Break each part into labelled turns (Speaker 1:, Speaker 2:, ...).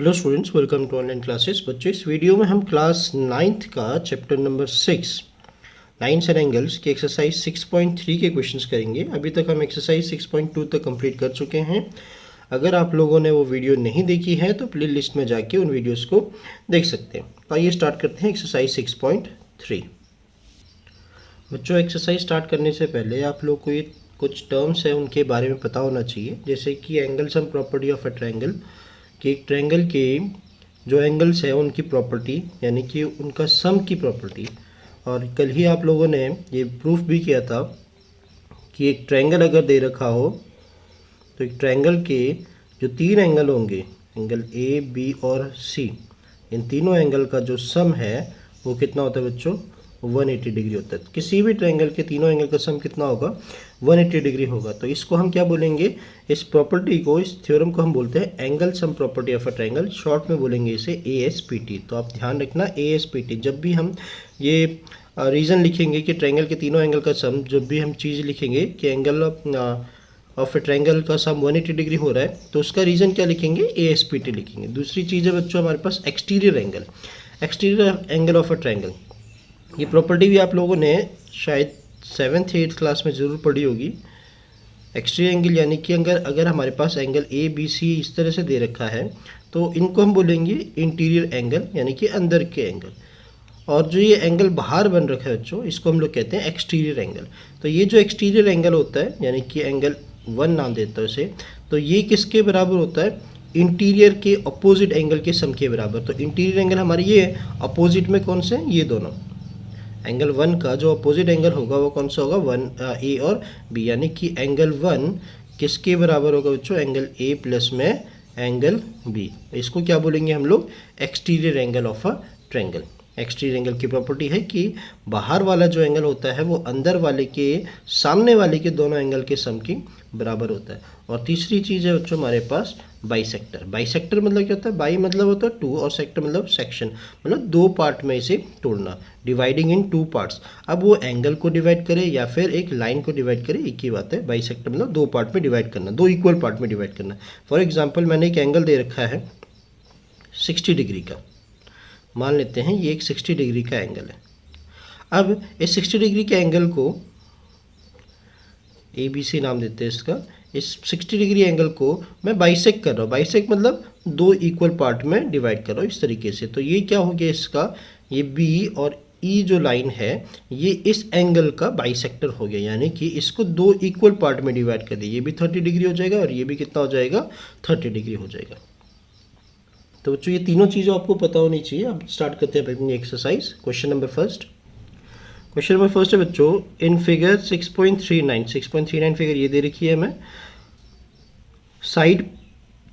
Speaker 1: Hello students, welcome to online classes. बच्चों, इस video में हम क्लास 9th का chapter number 6 lines and angles की एक्सरसाइज 6.3 के क्वेश्चंस करेंगे। अभी तक हम एक्सरसाइज 6.2 तक कंप्लीट कर चुके हैं। अगर आप लोगों ने वो वीडियो नहीं देखी है तो प्ले लिस्ट में जाके उन वीडियोज़ को देख सकते हैं। तो आइए स्टार्ट करते हैं एक्सरसाइज 6.3। बच्चों, एक्सरसाइज स्टार्ट करने से पहले आप लोग को ये कुछ टर्म्स है उनके बारे में पता होना चाहिए, जैसे कि angle sum property of a triangle, कि एक ट्रायंगल के जो एंगल्स है उनकी प्रॉपर्टी यानी कि उनका सम की प्रॉपर्टी। और कल ही आप लोगों ने ये प्रूफ भी किया था कि एक ट्रायंगल अगर दे रखा हो तो एक ट्रायंगल के जो तीन एंगल होंगे, एंगल ए बी और सी, इन तीनों एंगल का जो सम है वो कितना होता है बच्चों? 180 डिग्री होता है। किसी भी ट्रायंगल के तीनों एंगल का सम कितना होगा? 180 डिग्री होगा। तो इसको हम क्या बोलेंगे? इस प्रॉपर्टी को, इस थ्योरम को हम बोलते हैं angle sum property of a triangle. Short में बोलेंगे इसे ASPT। तो आप ध्यान रखना, ASPT जब भी हम ये रीज़न लिखेंगे कि ट्रायंगल के तीनों एंगल का सम, जब भी हम चीज़ लिखेंगे कि एंगल ऑफ ए ट्रायंगल का सम 180 डिग्री हो रहा है, तो उसका रीज़न क्या लिखेंगे? ASPT लिखेंगे। दूसरी चीज़ है बच्चों हमारे पास exterior angle, exterior angle of a triangle. ये प्रॉपर्टी भी आप लोगों ने शायद 7th 8th क्लास में ज़रूर पढ़ी होगी। एक्सटीरियर एंगल यानी कि अगर हमारे पास एंगल ए बी सी इस तरह से दे रखा है तो इनको हम बोलेंगे इंटीरियर एंगल यानी कि अंदर के एंगल। और जो ये एंगल बाहर बन रखा है बच्चों, इसको हम लोग कहते हैं एक्सटीरियर एंगल। तो ये जो एक्सटीरियर एंगल होता है यानी कि एंगल 1 नाम देता है इसे, तो ये किसके बराबर होता है? इंटीरियर के अपोजिट एंगल के सम के बराबर। तो इंटीरियर एंगल हमारे ये है, अपोजिट में कौन से? ये दोनों। एंगल 1 का जो अपोजिट एंगल होगा वो कौन सा होगा? 1 ए और बी, यानी कि एंगल 1 किसके बराबर होगा बच्चों? एंगल ए प्लस में एंगल बी। इसको क्या बोलेंगे हम लोग? Exterior angle of a triangle. Exterior angle की प्रॉपर्टी है कि बाहर वाला जो एंगल होता है वो अंदर वाले के, सामने वाले के दोनों एंगल के सम की बराबर होता है। और तीसरी चीज़ है बच्चों हमारे पास बाइसेक्टर। बाइसेक्टर मतलब क्या होता है? बाई मतलब होता है 2 और सेक्टर मतलब सेक्शन, मतलब दो पार्ट में इसे तोड़ना, डिवाइडिंग इन 2 पार्ट्स। अब वो एंगल को डिवाइड करे या फिर एक लाइन को डिवाइड करे, एक ही बात है। बाइसेक्टर मतलब दो पार्ट में डिवाइड करना, दो इक्वल पार्ट में डिवाइड करना। फॉर एग्जाम्पल, मैंने एक एंगल दे रखा है 60 डिग्री का, मान लेते हैं ये एक 60 डिग्री का एंगल है। अब इस 60 डिग्री के एंगल को ABC नाम देते हैं इसका। इस 60 डिग्री एंगल को मैं बाइसेक्ट कर रहा हूँ। बाइसेक्ट मतलब दो इक्वल पार्ट में डिवाइड कर रहा हूँ इस तरीके से। तो ये क्या हो गया इसका? ये B और E जो लाइन है ये इस एंगल का बाइसेक्टर हो गया, यानी कि इसको दो इक्वल पार्ट में डिवाइड कर दिया। ये भी 30 डिग्री हो जाएगा और ये भी कितना हो जाएगा? 30 डिग्री हो जाएगा। तो बच्चों ये तीनों चीज़ें आपको पता होनी चाहिए। अब स्टार्ट करते हैं अपनी एक्सरसाइज। क्वेश्चन नंबर फर्स्ट है बच्चों, इन फिगर 6.39 फिगर ये दे रखी है हमें। Side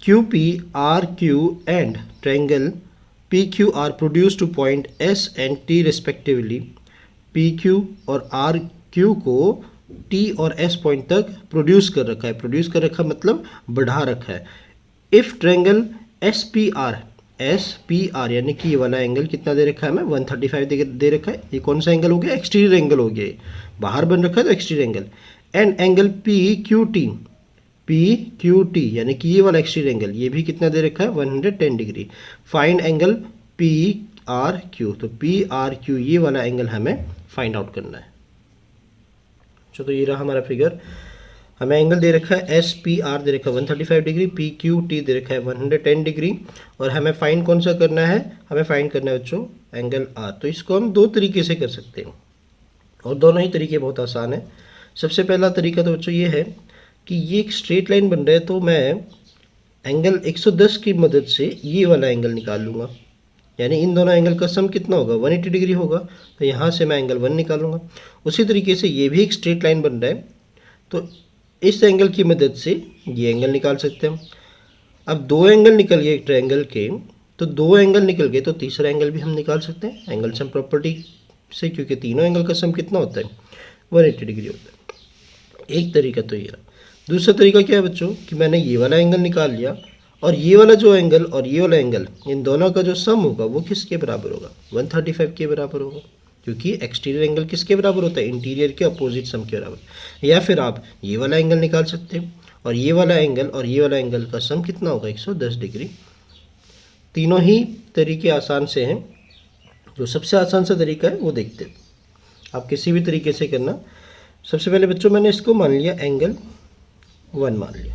Speaker 1: QP RQ and triangle PQ are produce to point S and T respectively. PQ और RQ को T और S पॉइंट तक प्रोड्यूस कर रखा है। प्रोड्यूस कर रखा मतलब बढ़ा रखा है। इफ़ ट्रायंगल SPR यानी कि ये वाला एंगल कितना दे रखा है हमें? 135 दे रखा है। ये कौन सा एंगल हो गया? एक्सटीरियर एंगल हो गया। बाहर बन रखा है तो exterior angle. And angle PQT यानी कि ये वाला एक्सटीरियर एंगल, ये भी कितना दे रखा है? 110 डिग्री। Find angle PRQ। तो PRQ ये वाला एंगल हमें फाइंड आउट करना है। तो ये रहा हमारा फिगर। हमें एंगल दे रखा है SPR दे रखा है 135 डिग्री, PQT दे रखा है 110 डिग्री। और हमें फाइंड कौन सा करना है? हमें फाइंड करना है बच्चों एंगल R। तो इसको हम दो तरीके से कर सकते हैं और दोनों ही तरीके बहुत आसान है। सबसे पहला तरीका तो बच्चों ये है कि ये एक स्ट्रेट लाइन बन रहा है, तो मैं एंगल 110 की मदद से ये वाला एंगल निकाल लूँगा, यानी इन दोनों एंगल का सम कितना होगा? 180 डिग्री होगा। तो यहाँ से मैं एंगल 1 निकालूंगा। उसी तरीके से ये भी एक स्ट्रेट लाइन बन रहा है, तो इस एंगल की मदद से ये एंगल निकाल सकते हैं। अब दो एंगल निकल गए एक ट्रायंगल के, तो दो एंगल निकल गए तो तीसरा एंगल भी हम निकाल सकते हैं एंगल सम प्रॉपर्टी से, क्योंकि तीनों एंगल का सम कितना होता है? 180 डिग्री होता है। एक तरीका तो ये रहा। दूसरा तरीका क्या है बच्चों कि मैंने ये वाला एंगल निकाल लिया और ये वाला जो एंगल और ये वाला एंगल, इन दोनों का जो सम होगा वो किसके बराबर होगा? 135 के बराबर होगा, क्योंकि एक्सटीरियर एंगल किसके बराबर होता है? इंटीरियर के अपोजिट सम के बराबर। या फिर आप ये वाला एंगल निकाल सकते हैं और ये वाला एंगल और ये वाला एंगल का सम कितना होगा? 110 डिग्री। तीनों ही तरीके आसान से हैं, जो सबसे आसान सा तरीका है वो देखते हैं। आप किसी भी तरीके से करना। सबसे पहले बच्चों मैंने इसको मान लिया एंगल 1 मान लिया।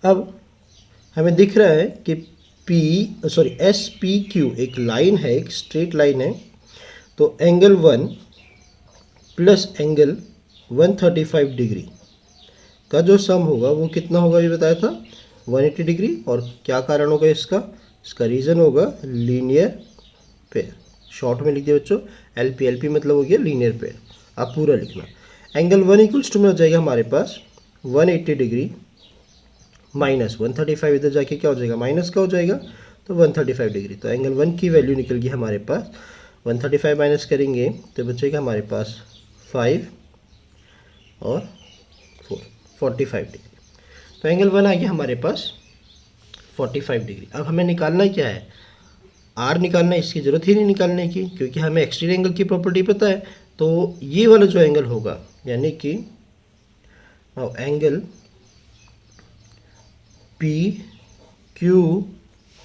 Speaker 1: अब हमें दिख रहा है कि एस पी क्यू एक लाइन है, एक स्ट्रेट लाइन है, तो एंगल 1 प्लस एंगल 135 डिग्री का जो सम होगा वो कितना होगा, ये बताया था 180 डिग्री। और क्या कारण होगा इसका रीज़न होगा लीनियर पेयर। शॉर्ट में लिख दिया बच्चों, एल पी मतलब हो गया लीनियर पेयर। आप पूरा लिखना। एंगल 1 इक्वल्स टू में हो जाएगा हमारे पास 180 डिग्री माइनस 135, इधर जाके क्या हो जाएगा, माइनस का हो जाएगा, तो 135 डिग्री। तो एंगल 1 की वैल्यू निकल गई हमारे पास, 135 माइनस करेंगे तो बचेगा हमारे पास 5 और 4, 45 डिग्री। तो एंगल 1 आ गया हमारे पास 45 डिग्री। अब हमें निकालना क्या है, आर निकालना है। इसकी ज़रूरत ही नहीं निकालने की, क्योंकि हमें एक्सटीरियर एंगल की प्रॉपर्टी पता है। तो ये वाला जो एंगल होगा, यानी कि एंगल पी क्यू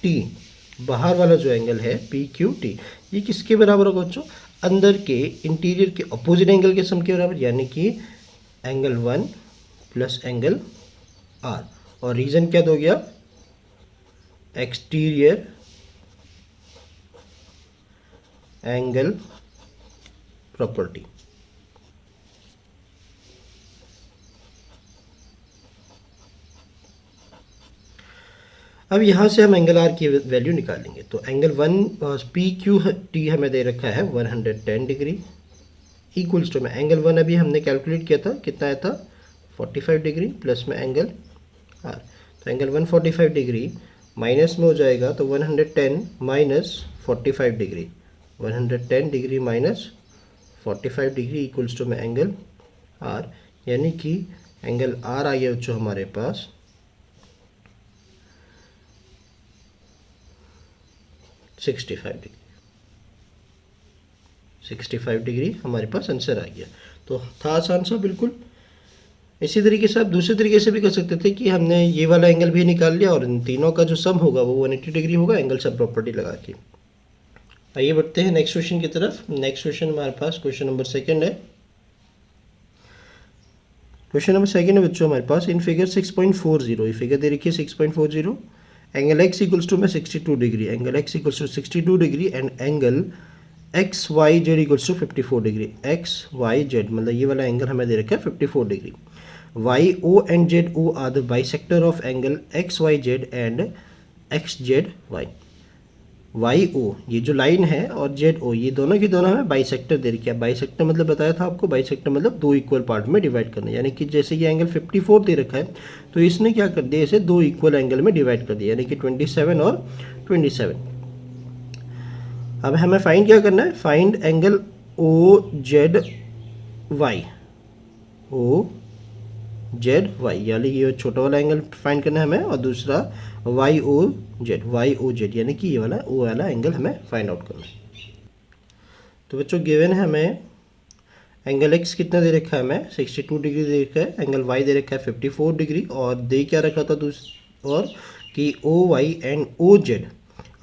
Speaker 1: टी, बाहर वाला जो एंगल है पी क्यू टी, ये किसके बराबर होगा बच्चों, अंदर के इंटीरियर के अपोजिट एंगल के सम के बराबर, यानी कि एंगल 1 प्लस एंगल आर। और रीजन क्या दो गया, एक्सटीरियर एंगल प्रॉपर्टी। अब यहाँ से हम एंगल आर की वैल्यू निकालेंगे। तो एंगल 1 पी क्यू टी हमें दे रखा है 110 डिग्री इक्वल्स टू में एंगल 1 अभी हमने कैलकुलेट किया था, कितना आया था 45 डिग्री प्लस में एंगल आर। तो एंगल 145 डिग्री माइनस में हो जाएगा, तो 110 minus 45 degree, 110 degree minus 45 degree equals to में एंगल आर, यानी कि एंगल आर आ गया बच्चों हमारे पास 65 डिग्री। 65 डिग्री हमारे पास आंसर आ गया। तो था आसान सा बिल्कुल। इसी तरीके से आप दूसरे तरीके से भी कर सकते थे कि हमने ये वाला एंगल भी निकाल लिया और इन तीनों का जो सम होगा वो 180 डिग्री होगा एंगल सम प्रॉपर्टी लगा के। आइए बढ़ते हैं नेक्स्ट क्वेश्चन की तरफ। नेक्स्ट क्वेश्चन हमारे पास क्वेश्चन नंबर 2 है। क्वेश्चन नंबर 2 है बच्चों हमारे पास, इन फिगर 6.40, ये फिगर दे रखी है 6.40, एंगल x इक्वल्स टू में 62 degree, angle x equals to 62 degree and angle X Y Z equals to 54 degree. X Y Z मतलब ये वाला एंगल हमें दे रखा है 54 degree. Y O and Z O are the bisector of angle X Y Z and X Z Y. Y O ये जो line है और जेड ओ ये दोनों की दोनों हमें बाइसेक्टर दे रखी है। बाइसेक्टर मतलब बताया था आपको, बाइसेक्टर मतलब दो इक्वल पार्ट में डिवाइड करना, यानी कि जैसे ये एंगल 54 दे रखा है तो इसने क्या कर दिया, इसे दो इक्वल एंगल में डिवाइड कर दिया, यानी कि 27 और 27। अब हमें फाइंड क्या करना है, find angle O Z Y, O Z Y, यानी ये छोटा वाला एंगल फाइंड करना है हमें, और दूसरा वाई ओ जेड यानी कि ये वाला ओ वाला एंगल हमें फाइंड आउट करना है। तो बच्चों गिवन है हमें एंगल एक्स कितना दे रखा है हमें 62 डिग्री दे रखा है, एंगल वाई दे रखा है 54 डिग्री, और दे क्या रखा था और कि O Y and O Z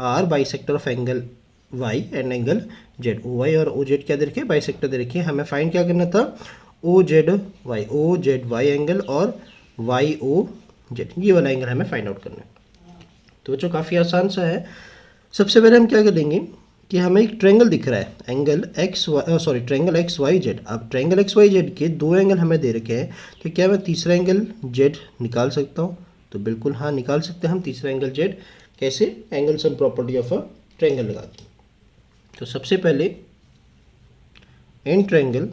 Speaker 1: are bisector of angle Y and angle Z. O Y और ओ जेड क्या दे रखे, बाइसेक्टर दे रखे। हमें फाइंड क्या करना था, ओ जेड वाई एंगल और वाई ओ जेड, ये वाला एंगल हमें फाइंड आउट करना है। तो बच्चों काफ़ी आसान सा है। सबसे पहले हम क्या करेंगे कि हमें एक ट्रायंगल दिख रहा है, ट्रायंगल एक्स वाई जेड। अब ट्रायंगल एक्स वाई जेड के दो एंगल हमें दे रखे हैं, तो क्या मैं तीसरा एंगल जेड निकाल सकता हूँ? तो बिल्कुल हाँ, निकाल सकते हैं हम तीसरा एंगल जेड। कैसे? Angle sum property of a triangle लगा के। तो सबसे पहले in triangle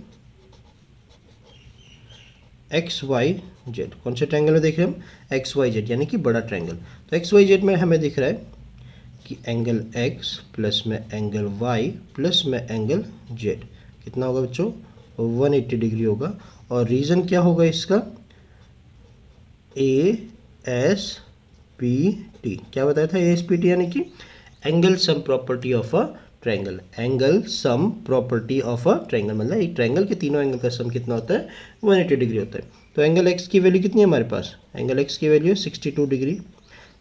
Speaker 1: X Y Z, कौन से ट्रायंगल में देख रहे हैं हम, एक्स वाई जेड यानी कि बड़ा ट्रायंगल। तो एक्स वाई जेड में हमें दिख रहा है कि एंगल एक्स प्लस में एंगल वाई प्लस में एंगल जेड कितना होगा बच्चों, 180 डिग्री होगा। और रीज़न क्या होगा इसका, ए एस पी टी, क्या बताया था, ए एस पी टी यानी कि angle sum property of a triangle. Angle sum property of a triangle मतलब एक ट्रायंगल के तीनों एंगल का सम कितना होता है, 180 डिग्री होता है। तो एंगल एक्स की वैल्यू कितनी है हमारे पास, एंगल एक्स की वैल्यू है 62 डिग्री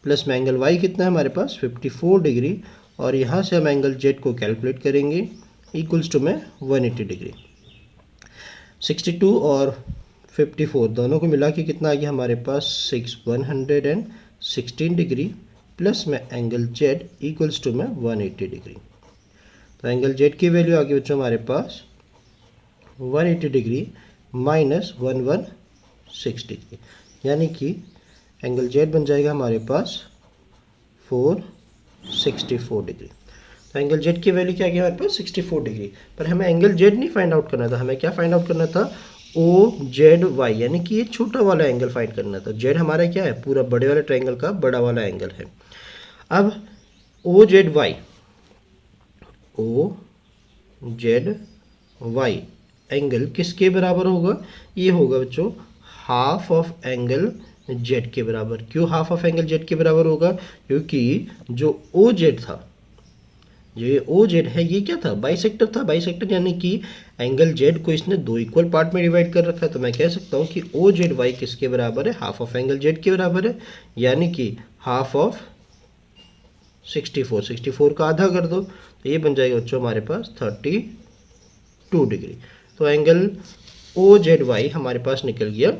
Speaker 1: प्लस में एंगल वाई कितना है हमारे पास 54 डिग्री, और यहाँ से हम एंगल जेड को कैलकुलेट करेंगे इक्वल्स टू में 180 डिग्री। 62 और 54 दोनों को मिला के कितना आ गया हमारे पास 116 डिग्री, प्लस में एंगल जेड इक्वल्स टू में 180 डिग्री। तो एंगल जेड की वैल्यू आ गई बच्चों हमारे पास 180 डिग्री माइनस 116 डिग्री, यानी कि एंगल जेड बन जाएगा हमारे पास 464 डिग्री। तो एंगल जेड की वैल्यू क्या आ गई हमारे पास 64 डिग्री। पर हमें एंगल जेड नहीं फाइंड आउट करना था, हमें क्या फाइंड आउट करना था ओ जेड वाई, यानी कि ये छोटा वाला एंगल फाइंड करना था। जेड हमारा क्या है, पूरा बड़े वाले ट्रायंगल का बड़ा वाला एंगल है। अब ओ जेड वाई एंगल किसके बराबर होगा, ये होगा बच्चों हाफ ऑफ एंगल जेड के बराबर। क्यों हाफ ऑफ एंगल जेड के बराबर होगा, क्योंकि जो ओ जेड था, जो ये ओ जेड है ये क्या था, बाइसेक्टर था। बाइसेक्टर यानी कि एंगल जेड को इसने दो इक्वल पार्ट में डिवाइड कर रखा है। तो मैं कह सकता हूँ कि ओ जेड वाई किसके बराबर है, हाफ ऑफ एंगल जेड के बराबर है, यानी कि हाफ ऑफ 64 का आधा कर दो तो ये बन जाएगा बच्चों हमारे पास 32 डिग्री। तो एंगल ओ जेड वाई हमारे पास निकल गया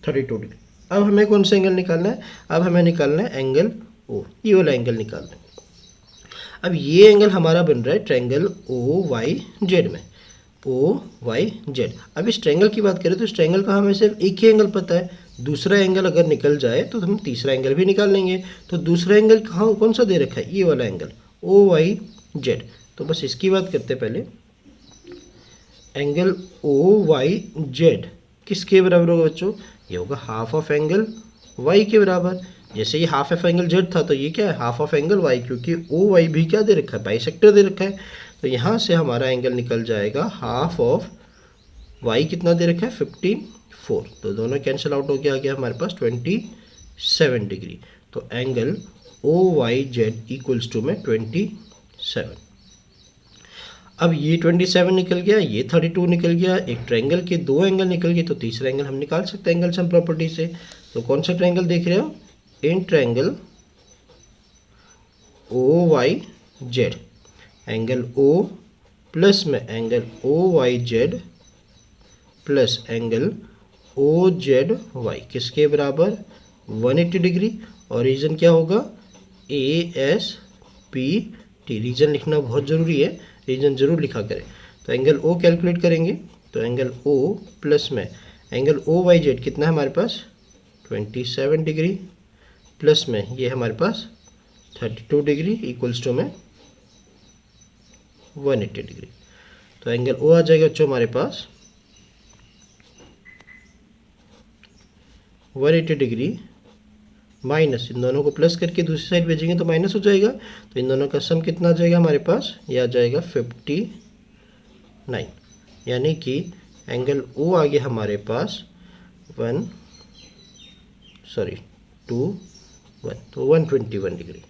Speaker 1: 32 डिग्री। अब हमें कौन सा एंगल निकालना है, अब हमें निकालना है एंगल ओ, ये वाला एंगल निकालना है। अब ये एंगल हमारा बन रहा है ट्रायंगल ओ वाई जेड में, ओ वाई जेड। अब इस ट्रायंगल की बात करें तो इस ट्रायंगल का हमें सिर्फ एक ही एंगल पता है, दूसरा एंगल अगर निकल जाए तो हम तीसरा एंगल भी निकाल लेंगे। तो दूसरा एंगल कहाँ कौन सा दे रखा है, ये वाला एंगल ओ वाई जेड। तो बस इसकी बात करते हैं पहले। एंगल ओ वाई जेड किसके बराबर होगा बच्चों, ये होगा हाफ ऑफ एंगल वाई के बराबर। जैसे ये हाफ ऑफ एंगल जेड था तो ये क्या है हाफ ऑफ एंगल वाई, क्योंकि ओ वाई भी क्या दे रखा है, बाइसेक्टर दे रखा है। तो यहाँ से हमारा एंगल निकल जाएगा हाफ ऑफ वाई कितना दे रखा है 54, तो दोनों कैंसिल आउट हो गया, आ गया हमारे पास 27 डिग्री। तो angle O Y Z equals to में 27। अब ये 27 निकल गया, ये 32 निकल गया, एक ट्रायंगल के दो एंगल निकल गए, तो तीसरा एंगल हम निकाल सकते हैं एंगल सम प्रॉपर्टी से। तो कौन सा ट्रायंगल देख रहे हो, in triangle O Y Z, angle O plus में angle O Y Z plus angle O Z Y किसके बराबर 180 डिग्री। और रीजन क्या होगा A S P T, reason लिखना बहुत ज़रूरी है, रीजन जरूर लिखा करें। तो एंगल ओ कैलकुलेट करेंगे, तो एंगल ओ प्लस में एंगल ओ वाई जेड कितना है हमारे पास 27 डिग्री, प्लस में ये हमारे पास 32 डिग्री इक्वल्स टू में 180 डिग्री। तो एंगल ओ आ जाएगा बच्चों हमारे पास 180 डिग्री माइनस, इन दोनों को प्लस करके दूसरी साइड भेजेंगे तो माइनस हो जाएगा। तो इन दोनों का सम कितना आ जाएगा हमारे पास, ये आ जाएगा 59, यानी कि एंगल ओ आ गया हमारे पास 1 तो 121 डिग्री।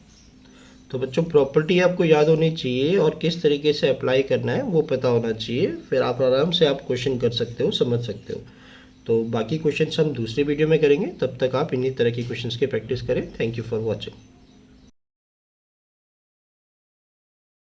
Speaker 1: तो बच्चों प्रॉपर्टी आपको याद होनी चाहिए और किस तरीके से अप्लाई करना है वो पता होना चाहिए, फिर आप आराम से आप क्वेश्चन कर सकते हो, समझ सकते हो। तो बाकी क्वेश्चंस हम दूसरे वीडियो में करेंगे, तब तक आप इन्हीं तरह की क्वेश्चंस की प्रैक्टिस करें। Thank you for watching.